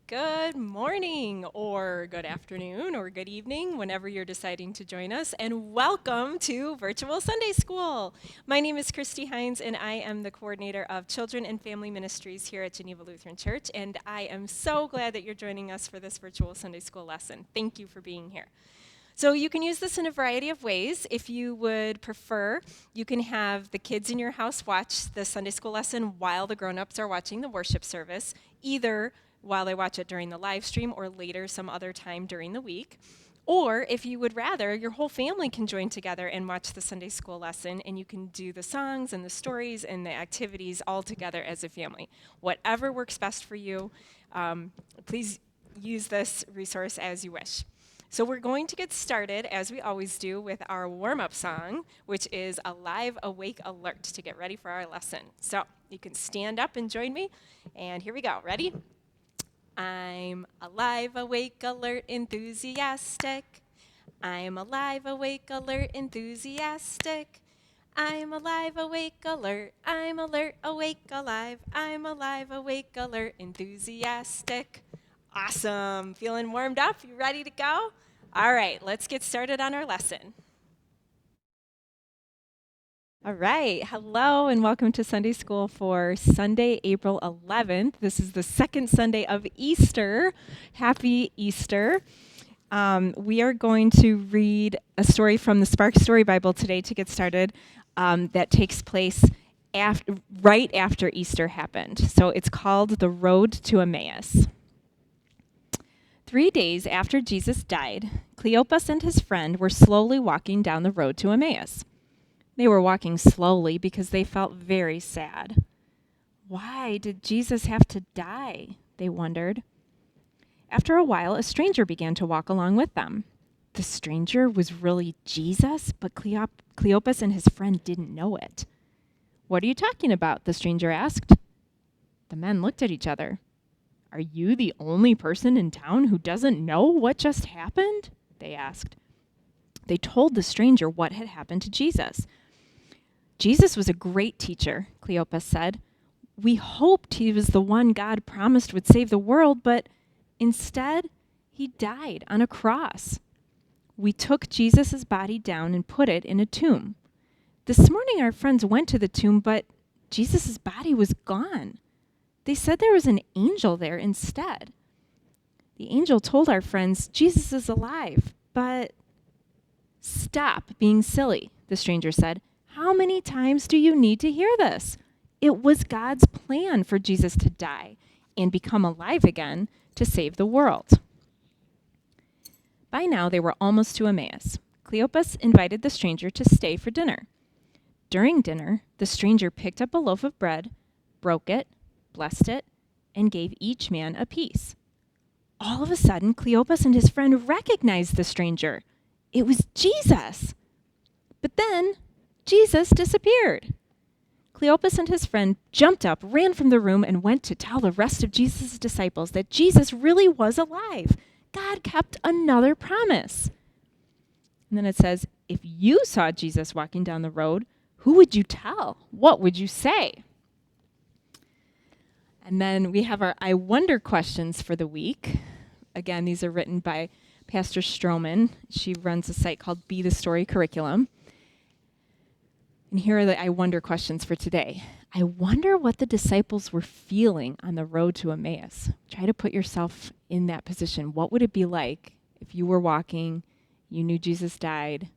Good morning, or good afternoon, or good evening, whenever you're deciding to join us, and welcome to Virtual Sunday School. My name is Christy Heins, and I am the coordinator of Children and Family Ministries here at Geneva Lutheran Church, and I am so glad that you're joining us for this Virtual Sunday School lesson. Thank you for being here. So you can use this in a variety of ways. If you would prefer, you can have the kids in your house watch the Sunday school lesson while the grown-ups are watching the worship service, either while they watch it during the live stream or later some other time during the week. Or if you would rather, your whole family can join together and watch the Sunday school lesson, and you can do the songs and the stories and the activities all together as a family. Whatever works best for you, please use this resource as you wish. So we're going to get started, as we always do, with our warm-up song, which is Alive, Awake, Alert, to get ready for our lesson. So you can stand up and join me, and here we go. Ready? I'm alive, awake, alert, enthusiastic. I'm alive, awake, alert, enthusiastic. I'm alive, awake, alert. I'm alert, awake, alive. I'm alive, awake, alert, enthusiastic. Awesome. Feeling warmed up? You ready to go? All right, let's get started on our lesson. All right, hello and welcome to Sunday School for Sunday, April 11th. This is the second Sunday of Easter. Happy Easter. We are going to read a story from the Spark Story Bible today to get started that takes place right after Easter happened. So it's called The Road to Emmaus. 3 days after Jesus died, Cleopas and his friend were slowly walking down the road to Emmaus. They were walking slowly because they felt very sad. Why did Jesus have to die? They wondered. After a while, a stranger began to walk along with them. The stranger was really Jesus, but Cleopas and his friend didn't know it. What are you talking about? The stranger asked. The men looked at each other. Are you the only person in town who doesn't know what just happened? They asked. They told the stranger what had happened to Jesus. Jesus was a great teacher, Cleopas said. We hoped he was the one God promised would save the world, but instead, he died on a cross. We took Jesus' body down and put it in a tomb. This morning, our friends went to the tomb, but Jesus' body was gone. They said there was an angel there instead. The angel told our friends, Jesus is alive, but stop being silly, the stranger said. How many times do you need to hear this? It was God's plan for Jesus to die and become alive again to save the world. By now, they were almost to Emmaus. Cleopas invited the stranger to stay for dinner. During dinner, the stranger picked up a loaf of bread, broke it, blessed it, and gave each man a piece. All of a sudden, Cleopas and his friend recognized the stranger. It was Jesus. But then, Jesus disappeared. Cleopas and his friend jumped up, ran from the room, and went to tell the rest of Jesus' disciples that Jesus really was alive. God kept another promise. And then it says, if you saw Jesus walking down the road, who would you tell? What would you say? And then we have our I Wonder questions for the week. Again, these are written by Pastor Stroman. She runs a site called Be the Story Curriculum. And here are the I Wonder questions for today. I wonder what the disciples were feeling on the road to Emmaus. Try to put yourself in that position. What would it be like if you were walking, you knew Jesus died,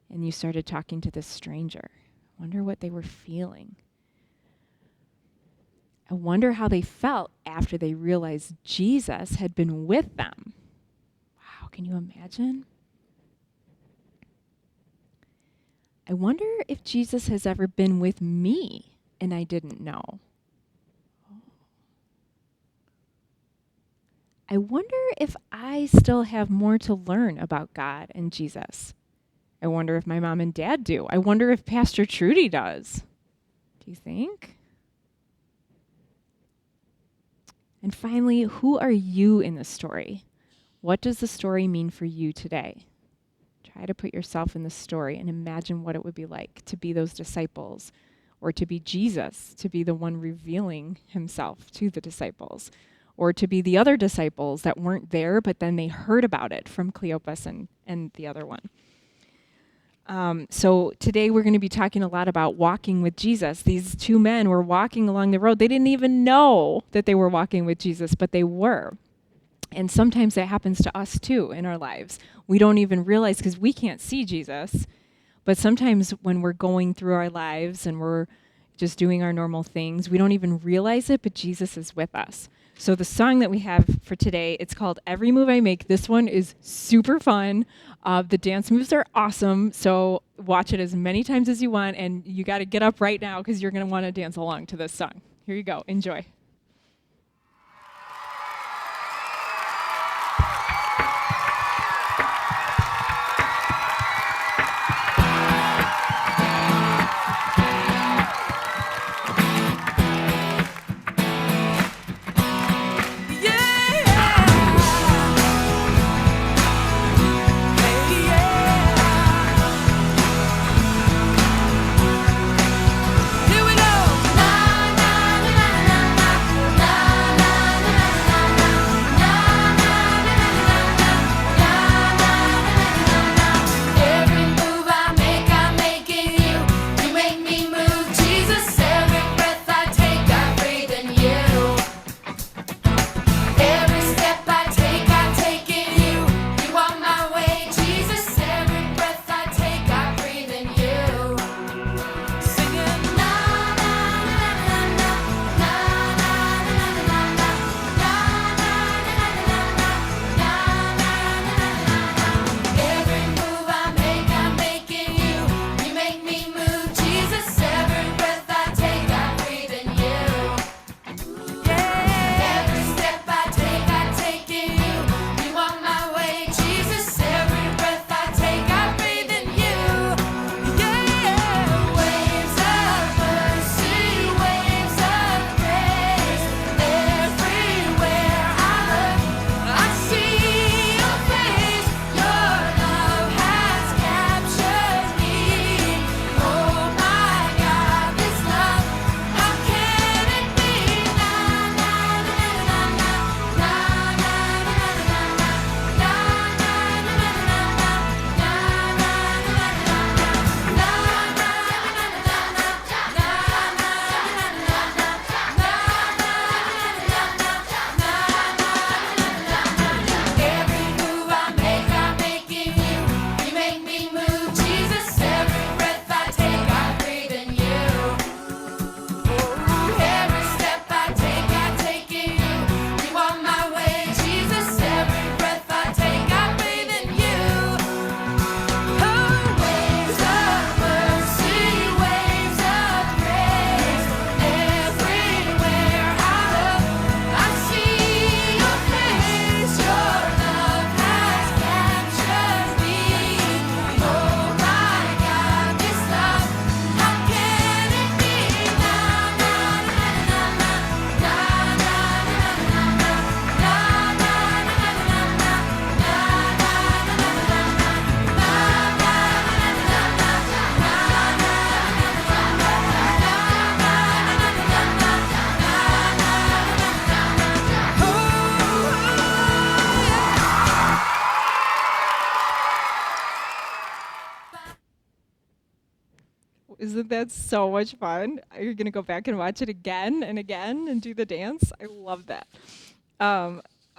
and you started talking to this stranger? I wonder what they were feeling. I wonder how they felt after they realized Jesus had been with them. Wow, can you imagine? I wonder if Jesus has ever been with me and I didn't know. I wonder if I still have more to learn about God and Jesus. I wonder if my mom and dad do. I wonder if Pastor Trudy does. Do you think? And finally, who are you in the story? What does the story mean for you today? Try to put yourself in the story and imagine what it would be like to be those disciples, or to be Jesus, to be the one revealing himself to the disciples, or to be the other disciples that weren't there, but then they heard about it from Cleopas and the other one. So today we're going to be talking a lot about walking with Jesus. These two men were walking along the road. They didn't even know that they were walking with Jesus, but they were. And sometimes that happens to us too in our lives. We don't even realize because we can't see Jesus. But sometimes when we're going through our lives and we're just doing our normal things, we don't even realize it, but Jesus is with us. So the song that we have for today, it's called Every Move I Make. This one is super fun. The dance moves are awesome. So watch it as many times as you want. And you got to get up right now because you're going to want to dance along to this song. Here you go. Enjoy. Isn't that so much fun? You're going to go back and watch it again and again and do the dance? I love that.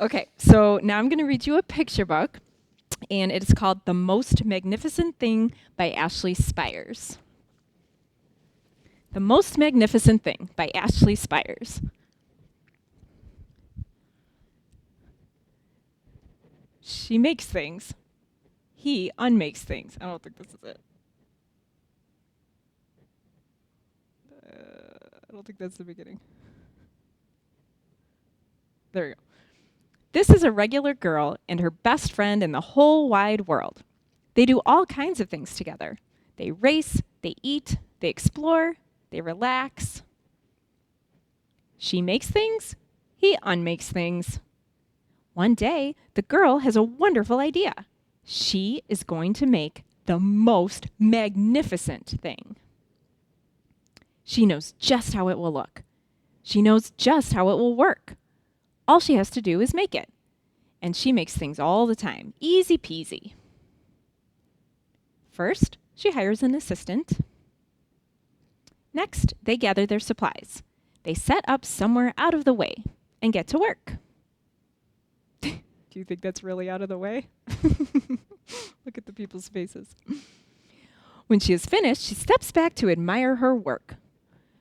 Okay, so now I'm going to read you a picture book, and it's called The Most Magnificent Thing by Ashley Spires. The Most Magnificent Thing by Ashley Spires. She makes things. He unmakes things. I don't think this is it. I don't think that's the beginning. There we go. This is a regular girl and her best friend in the whole wide world. They do all kinds of things together. They race, they eat, they explore, they relax. She makes things, he unmakes things. One day, the girl has a wonderful idea. She is going to make the most magnificent thing. She knows just how it will look. She knows just how it will work. All she has to do is make it. And she makes things all the time. Easy peasy. First, she hires an assistant. Next, they gather their supplies. They set up somewhere out of the way and get to work. Do you think that's really out of the way? Look at the people's faces. When she is finished, she steps back to admire her work.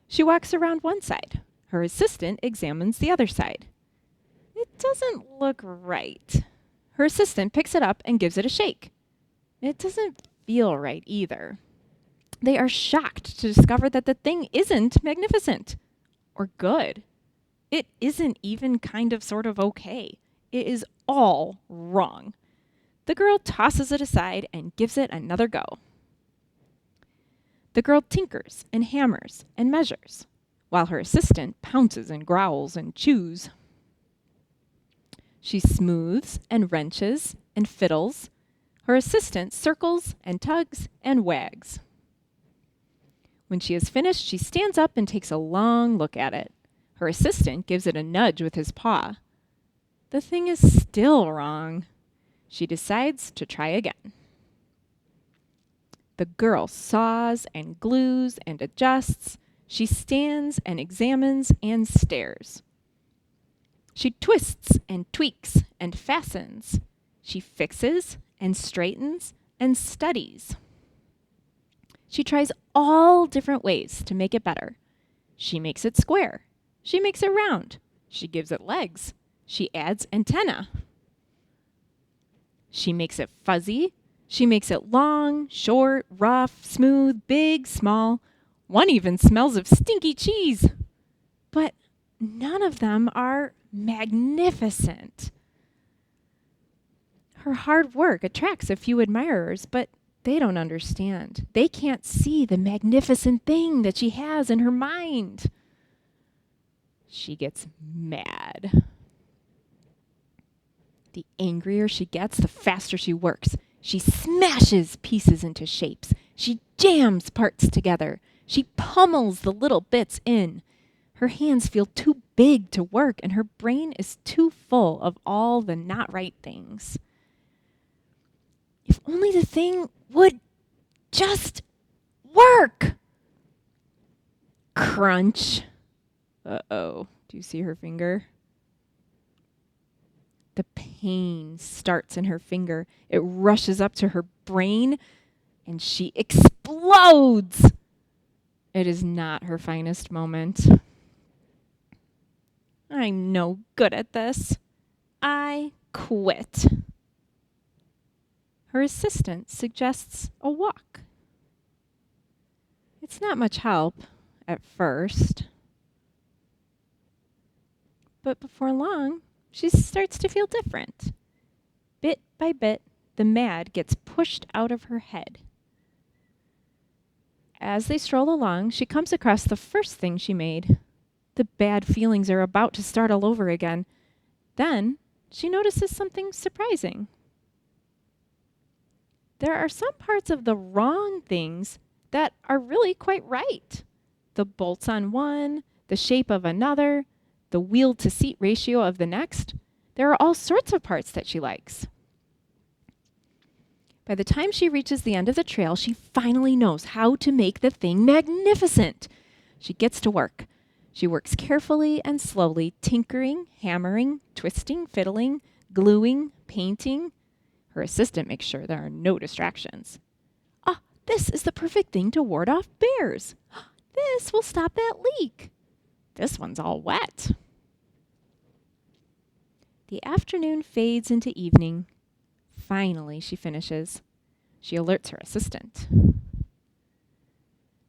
She walks around one side. Her assistant examines the other side. It doesn't look right. Her assistant picks it up and gives it a shake. It doesn't feel right either. They are shocked to discover that the thing isn't magnificent or good. It isn't even kind of sort of okay. It is all wrong. The girl tosses it aside and gives it another go. The girl tinkers and hammers and measures, while her assistant pounces and growls and chews. She smooths and wrenches and fiddles. Her assistant circles and tugs and wags. When she is finished, she stands up and takes a long look at it. Her assistant gives it a nudge with his paw. The thing is still wrong. She decides to try again. The girl saws and glues and adjusts. She stands and examines and stares. She twists and tweaks and fastens. She fixes and straightens and studies. She tries all different ways to make it better. She makes it square. She makes it round. She gives it legs. She adds antenna. She makes it fuzzy. She makes it long, short, rough, smooth, big, small. One even smells of stinky cheese. But none of them are magnificent. Her hard work attracts a few admirers, but they don't understand. They can't see the magnificent thing that she has in her mind. She gets mad. The angrier she gets, the faster she works. She smashes pieces into shapes. She jams parts together. She pummels the little bits in. Her hands feel too big to work, and her brain is too full of all the not right things. If only the thing would just work. Crunch. Uh-oh. Do you see her finger? The pain starts in her finger. It rushes up to her brain, and she explodes. It is not her finest moment. I'm no good at this. I quit. Her assistant suggests a walk. It's not much help at first. But before long, she starts to feel different. Bit by bit, the mad gets pushed out of her head. As they stroll along, she comes across the first thing she made. The bad feelings are about to start all over again. Then she notices something surprising. There are some parts of the wrong things that are really quite right. The bolts on one, the shape of another, the wheel-to-seat ratio of the next. There are all sorts of parts that she likes. By the time she reaches the end of the trail, she finally knows how to make the thing magnificent. She gets to work. She works carefully and slowly, tinkering, hammering, twisting, fiddling, gluing, painting. Her assistant makes sure there are no distractions. Ah, this is the perfect thing to ward off bears. This will stop that leak. This one's all wet. The afternoon fades into evening. Finally, she finishes. She alerts her assistant.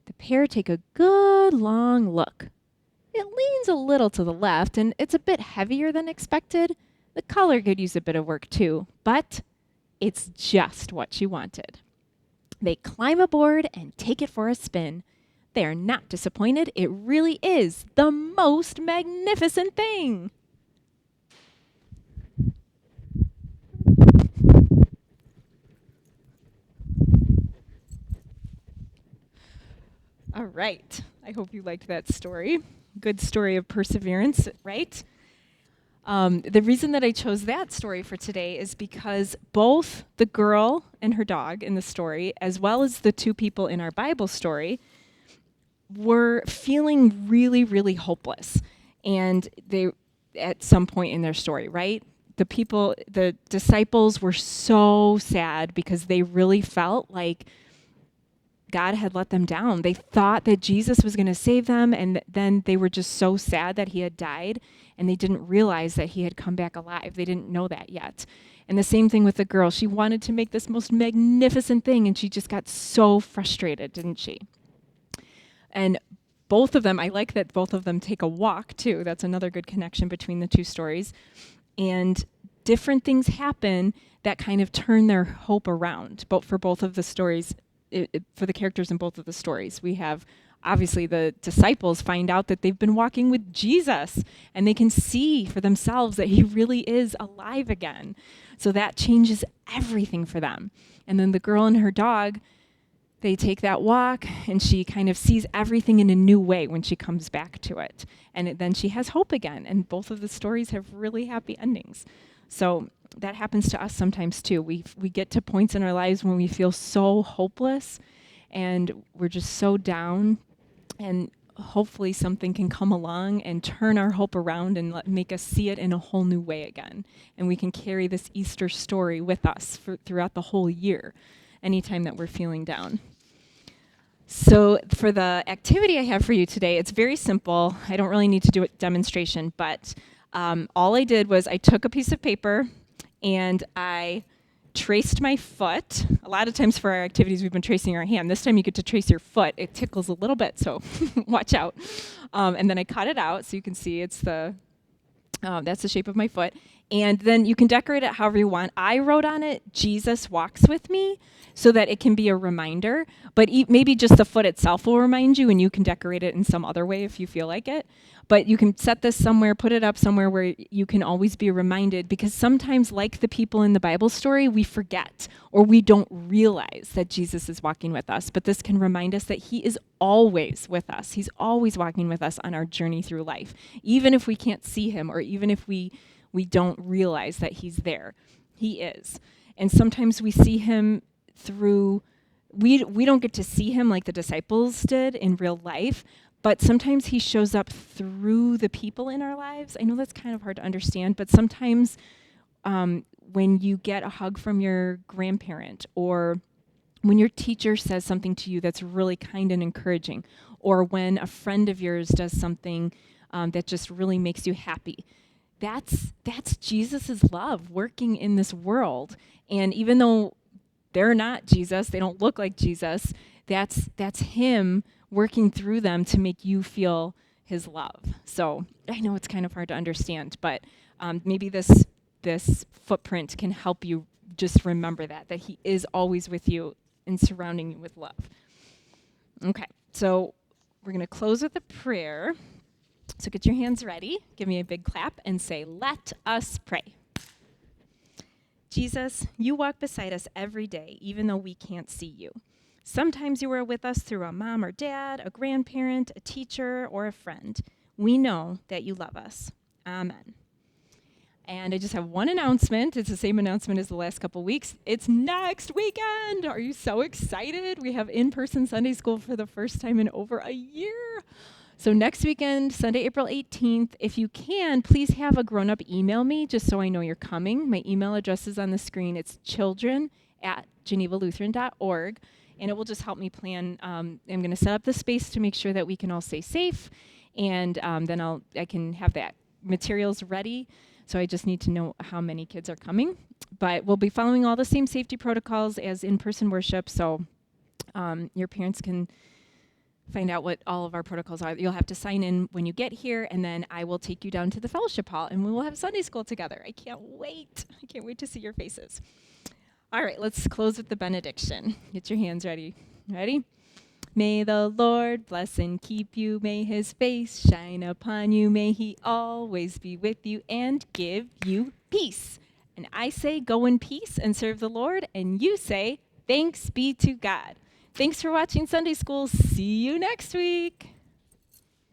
The pair take a good long look. It leans a little to the left, and it's a bit heavier than expected. The color could use a bit of work too, but it's just what she wanted. They climb aboard and take it for a spin. They are not disappointed. It really is the most magnificent thing. All right. I hope you liked that story. Good story of perseverance, right? The reason that I chose that story for today is because both the girl and her dog in the story, as well as the two people in our Bible story, were feeling really, really hopeless. And they, at some point in their story, right? The disciples were so sad because they really felt like God had let them down. They thought that Jesus was going to save them, and then they were just so sad that he had died, and they didn't realize that he had come back alive. They didn't know that yet. And the same thing with the girl. She wanted to make this most magnificent thing, and she just got so frustrated, didn't she? And both of them, I like that both of them take a walk, too. That's another good connection between the two stories. And different things happen that kind of turn their hope around, but for both of the stories, for the characters in both of the stories. We have, obviously, the disciples find out that they've been walking with Jesus, and they can see for themselves that he really is alive again. So that changes everything for them. And then the girl and her dog, they take that walk, and she kind of sees everything in a new way when she comes back to it. And then she has hope again, and both of the stories have really happy endings. So that happens to us sometimes too. We get to points in our lives when we feel so hopeless, and we're just so down, and hopefully something can come along and turn our hope around and make us see it in a whole new way again. And we can carry this Easter story with us throughout the whole year, anytime that we're feeling down. So for the activity I have for you today, it's very simple. I don't really need to do a demonstration, but all I did was I took a piece of paper and I traced my foot. A lot of times for our activities, we've been tracing our hand. This time you get to trace your foot. It tickles a little bit, so watch out. And then I cut it out so you can see it's that's the shape of my foot. And then you can decorate it however you want. I wrote on it, Jesus walks with me, so that it can be a reminder. But maybe just the foot itself will remind you, and you can decorate it in some other way if you feel like it. But you can set this somewhere, put it up somewhere where you can always be reminded, because sometimes, like the people in the Bible story, we forget or we don't realize that Jesus is walking with us. But this can remind us that he is always with us. He's always walking with us on our journey through life, even if we can't see him, or even if we don't realize that he's there. He is. And sometimes we see him through, we don't get to see him like the disciples did in real life, but sometimes he shows up through the people in our lives. I know that's kind of hard to understand, but sometimes when you get a hug from your grandparent, or when your teacher says something to you that's really kind and encouraging, or when a friend of yours does something that just really makes you happy, that's Jesus' love working in this world. And even though they're not Jesus, they don't look like Jesus, that's him working through them to make you feel his love. So I know it's kind of hard to understand, but maybe this footprint can help you just remember that he is always with you and surrounding you with love. Okay, so we're going to close with a prayer. So get your hands ready, give me a big clap, and say, "Let us pray." Jesus, you walk beside us every day, even though we can't see you. Sometimes you are with us through a mom or dad, a grandparent, a teacher, or a friend. We know that you love us. Amen. And I just have one announcement. It's the same announcement as the last couple weeks. It's next weekend. Are you so excited? We have in-person Sunday school for the first time in over a year. So next weekend, Sunday, April 18th, if you can, please have a grown-up email me just so I know you're coming. My email address is on the screen. It's children@genevalutheran.org, and it will just help me plan. I'm going to set up the space to make sure that we can all stay safe, and then I can have that materials ready. So I just need to know how many kids are coming. But we'll be following all the same safety protocols as in-person worship, so your parents can find out what all of our protocols are. You'll have to sign in when you get here, and then I will take you down to the fellowship hall, and we will have Sunday school together. I can't wait. I can't wait to see your faces. All right, let's close with the benediction. Get your hands ready. Ready? May the Lord bless and keep you. May his face shine upon you. May he always be with you and give you peace. And I say, go in peace and serve the Lord, and you say, thanks be to God. Thanks for watching Sunday School. See you next week.